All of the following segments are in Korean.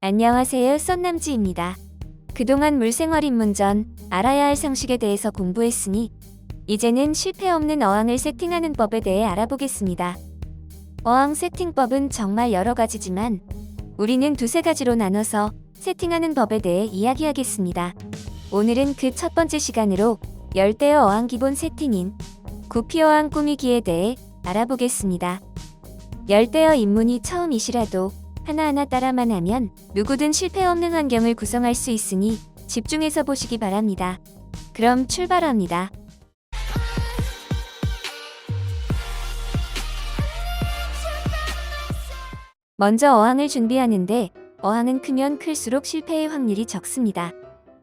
안녕하세요, 썬남지입니다. 그동안 물생활 입문 전 알아야 할 상식에 대해서 공부했으니 이제는 실패 없는 어항을 세팅하는 법에 대해 알아보겠습니다. 어항 세팅법은 정말 여러 가지지만 우리는 두세 가지로 나눠서 세팅하는 법에 대해 이야기하겠습니다. 오늘은 그 첫 번째 시간으로 열대어 어항 기본 세팅인 구피 어항 꾸미기에 대해 알아보겠습니다. 열대어 입문이 처음이시라도 하나하나 따라만 하면 누구든 실패 없는 환경을 구성할 수 있으니 집중해서 보시기 바랍니다. 그럼 출발합니다. 먼저 어항을 준비하는데 어항은 크면 클수록 실패의 확률이 적습니다.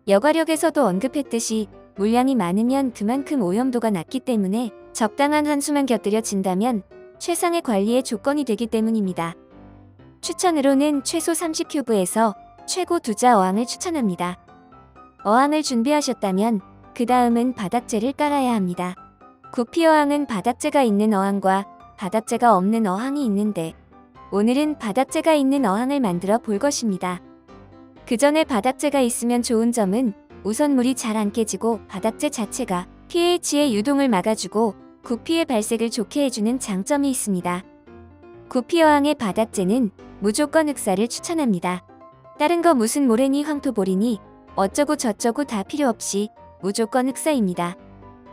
여과력에서도 언급했듯이 물량이 많으면 그만큼 오염도가 낮기 때문에 적당한 환수만 곁들여진다면 최상의 관리의 조건이 되기 때문입니다. 추천으로는 최소 30큐브에서 최고 2자 어항을 추천합니다. 어항을 준비하셨다면 그 다음은 바닥재를 깔아야 합니다. 구피 어항은 바닥재가 있는 어항과 바닥재가 없는 어항이 있는데 오늘은 바닥재가 있는 어항을 만들어 볼 것입니다. 그 전에 바닥재가 있으면 좋은 점은 우선 물이 잘 안 깨지고 바닥재 자체가 pH의 유동을 막아주고 구피의 발색을 좋게 해주는 장점이 있습니다. 구피 어항의 바닥재는 무조건 흑사를 추천합니다. 다른 거 무슨 모래니 황토보리니 어쩌고 저쩌고 다 필요 없이 무조건 흑사입니다.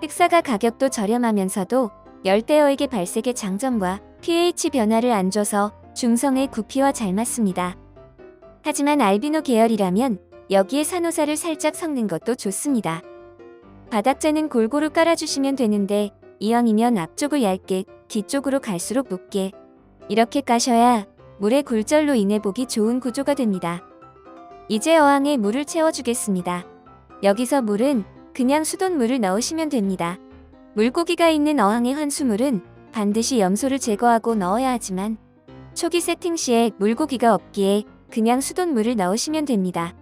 흑사가 가격도 저렴하면서도 열대어에게 발색의 장점과 pH 변화를 안 줘서 중성의 구피와 잘 맞습니다. 하지만 알비노 계열이라면 여기에 산호사를 살짝 섞는 것도 좋습니다. 바닥재는 골고루 깔아주시면 되는데 이왕이면 앞쪽을 얇게 뒤쪽으로 갈수록 높게 이렇게 까셔야 물의 굴절로 인해 보기 좋은 구조가 됩니다. 이제 어항에 물을 채워주겠습니다. 여기서 물은 그냥 수돗물을 넣으시면 됩니다. 물고기가 있는 어항의 환수물은 반드시 염소를 제거하고 넣어야 하지만 초기 세팅 시에 물고기가 없기에 그냥 수돗물을 넣으시면 됩니다.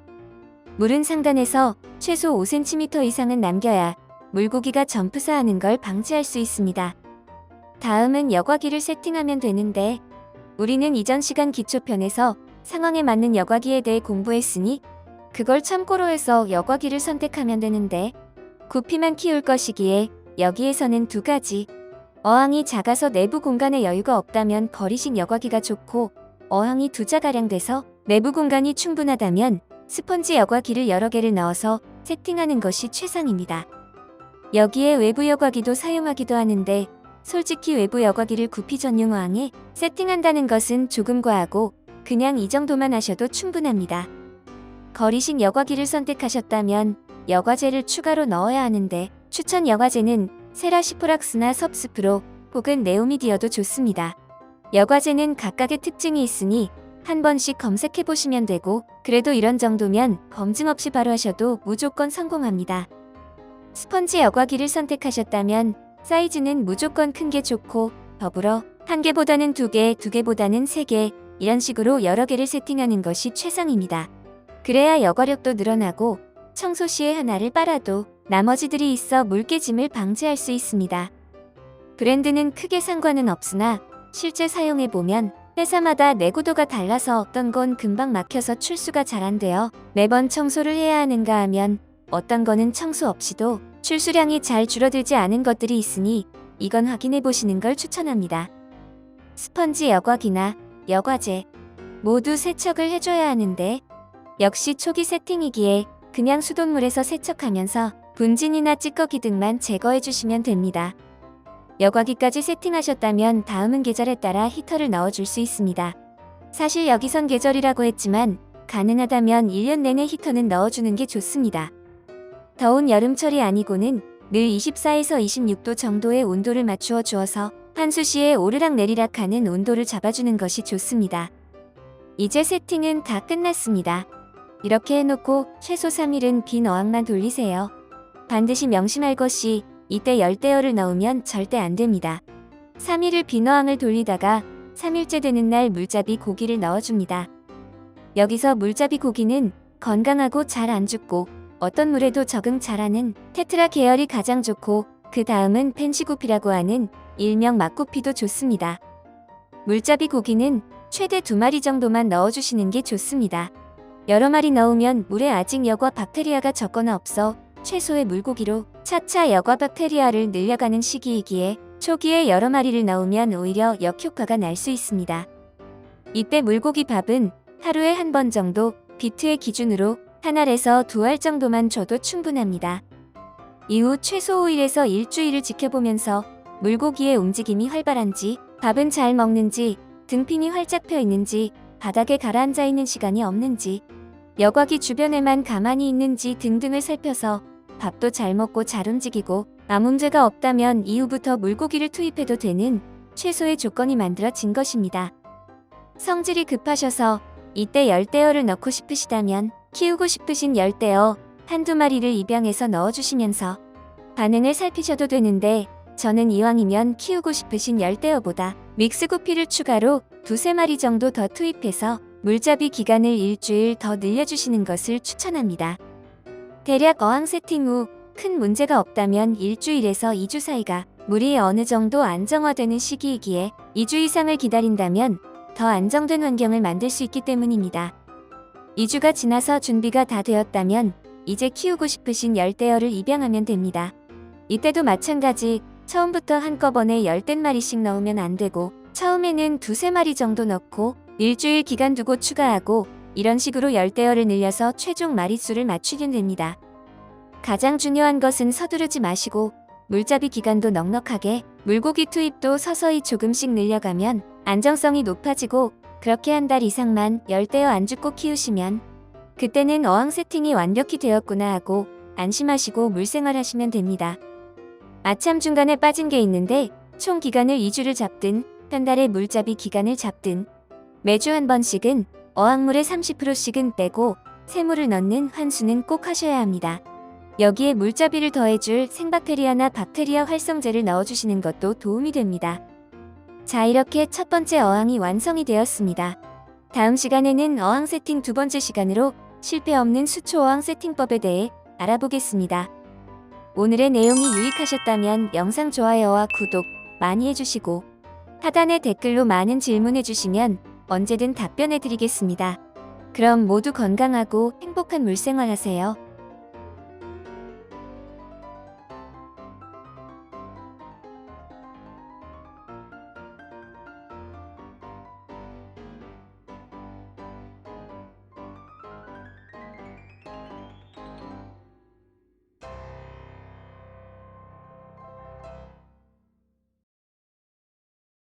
물은 상단에서 최소 5cm 이상은 남겨야 물고기가 점프사하는 걸 방지할 수 있습니다. 다음은 여과기를 세팅하면 되는데 우리는 이전 시간 기초편에서 상황에 맞는 여과기에 대해 공부했으니 그걸 참고로 해서 여과기를 선택하면 되는데 구피만 키울 것이기에 여기에서는 두 가지 어항이 작아서 내부 공간에 여유가 없다면 거리식 여과기가 좋고 어항이 2자가량 돼서 내부 공간이 충분하다면 스펀지 여과기를 여러 개를 넣어서 세팅하는 것이 최상입니다. 여기에 외부 여과기도 사용하기도 하는데 솔직히 외부 여과기를 구피 전용 어항에 세팅한다는 것은 조금 과하고 그냥 이 정도만 하셔도 충분합니다. 거리식 여과기를 선택하셨다면 여과제를 추가로 넣어야 하는데 추천 여과제는 세라시포락스나 섭스프로 혹은 네오미디어도 좋습니다. 여과제는 각각의 특징이 있으니 한 번씩 검색해보시면 되고 그래도 이런 정도면 검증 없이 바로 하셔도 무조건 성공합니다. 스펀지 여과기를 선택하셨다면 사이즈는 무조건 큰 게 좋고 더불어 한 개보다는 두 개, 두 개보다는 세 개 이런 식으로 여러 개를 세팅하는 것이 최상입니다. 그래야 여과력도 늘어나고 청소 시에 하나를 빨아도 나머지들이 있어 물 깨짐을 방지할 수 있습니다. 브랜드는 크게 상관은 없으나 실제 사용해보면 회사마다 내구도가 달라서 어떤 건 금방 막혀서 출수가 잘 안 돼요. 매번 청소를 해야 하는가 하면 어떤 거는 청소 없이도 출수량이 잘 줄어들지 않은 것들이 있으니 이건 확인해 보시는 걸 추천합니다. 스펀지 여과기나 여과제 모두 세척을 해줘야 하는데 역시 초기 세팅이기에 그냥 수돗물에서 세척하면서 분진이나 찌꺼기 등만 제거해 주시면 됩니다. 여과기까지 세팅하셨다면 다음은 계절에 따라 히터를 넣어줄 수 있습니다. 사실 여기선 계절이라고 했지만 가능하다면 1년 내내 히터는 넣어주는 게 좋습니다. 더운 여름철이 아니고는 늘 24에서 26도 정도의 온도를 맞추어 주어서 환수 시에 오르락 내리락 하는 온도를 잡아주는 것이 좋습니다. 이제 세팅은 다 끝났습니다. 이렇게 해놓고 최소 3일은 빈 어항만 돌리세요. 반드시 명심할 것이 이때 열대어를 넣으면 절대 안 됩니다. 3일을 빈 어항을 돌리다가 3일째 되는 날 물잡이 고기를 넣어줍니다. 여기서 물잡이 고기는 건강하고 잘 안 죽고 어떤 물에도 적응 잘하는 테트라 계열이 가장 좋고 그 다음은 펜시구피라고 하는 일명 막구피도 좋습니다. 물잡이 고기는 최대 2마리 정도만 넣어주시는 게 좋습니다. 여러 마리 넣으면 물에 아직 여과 박테리아가 적거나 없어 최소의 물고기로 차차 여과 박테리아를 늘려가는 시기이기에 초기에 여러 마리를 넣으면 오히려 역효과가 날 수 있습니다. 이때 물고기 밥은 하루에 한 번 정도 비트의 기준으로 한 알에서 두 알 정도만 줘도 충분합니다. 이후 최소 5일에서 일주일을 지켜보면서 물고기의 움직임이 활발한지, 밥은 잘 먹는지, 등핀이 활짝 펴 있는지, 바닥에 가라앉아 있는 시간이 없는지, 여과기 주변에만 가만히 있는지 등등을 살펴서 밥도 잘 먹고 잘 움직이고 아무 문제가 없다면 이후부터 물고기를 투입해도 되는 최소의 조건이 만들어진 것입니다. 성질이 급하셔서 이때 열대어를 넣고 싶으시다면 키우고 싶으신 열대어 한두 마리를 입양해서 넣어주시면서 반응을 살피셔도 되는데, 저는 이왕이면 키우고 싶으신 열대어보다 믹스구피를 추가로 두세 마리 정도 더 투입해서 물잡이 기간을 일주일 더 늘려주시는 것을 추천합니다. 대략 어항 세팅 후 큰 문제가 없다면 일주일에서 2주 사이가 물이 어느 정도 안정화되는 시기이기에 2주 이상을 기다린다면 더 안정된 환경을 만들 수 있기 때문입니다. 2주가 지나서 준비가 다 되었다면 이제 키우고 싶으신 열대어를 입양하면 됩니다. 이때도 마찬가지, 처음부터 한꺼번에 10마리씩 넣으면 안 되고 처음에는 두세 마리 정도 넣고 일주일 기간 두고 추가하고 이런 식으로 열대어를 늘려서 최종 마리수를 맞추면 됩니다. 가장 중요한 것은 서두르지 마시고 물잡이 기간도 넉넉하게, 물고기 투입도 서서히 조금씩 늘려가면 안정성이 높아지고, 그렇게 한 달 이상만 열대어 안 죽고 키우시면 그때는 어항 세팅이 완벽히 되었구나 하고 안심하시고 물생활 하시면 됩니다. 아참 중간에 빠진 게 있는데, 총 기간을 2주를 잡든 한 달의 물잡이 기간을 잡든 매주 한 번씩은 어항물의 30%씩은 빼고 새물을 넣는 환수는 꼭 하셔야 합니다. 여기에 물잡이를 더해줄 생박테리아나 박테리아 활성제를 넣어주시는 것도 도움이 됩니다. 자, 이렇게 첫 번째 어항이 완성이 되었습니다. 다음 시간에는 어항 세팅 두 번째 시간으로 실패 없는 수초 어항 세팅법에 대해 알아보겠습니다. 오늘의 내용이 유익하셨다면 영상 좋아요와 구독 많이 해주시고 하단의 댓글로 많은 질문해주시면 언제든 답변해드리겠습니다. 그럼 모두 건강하고 행복한 물생활 하세요.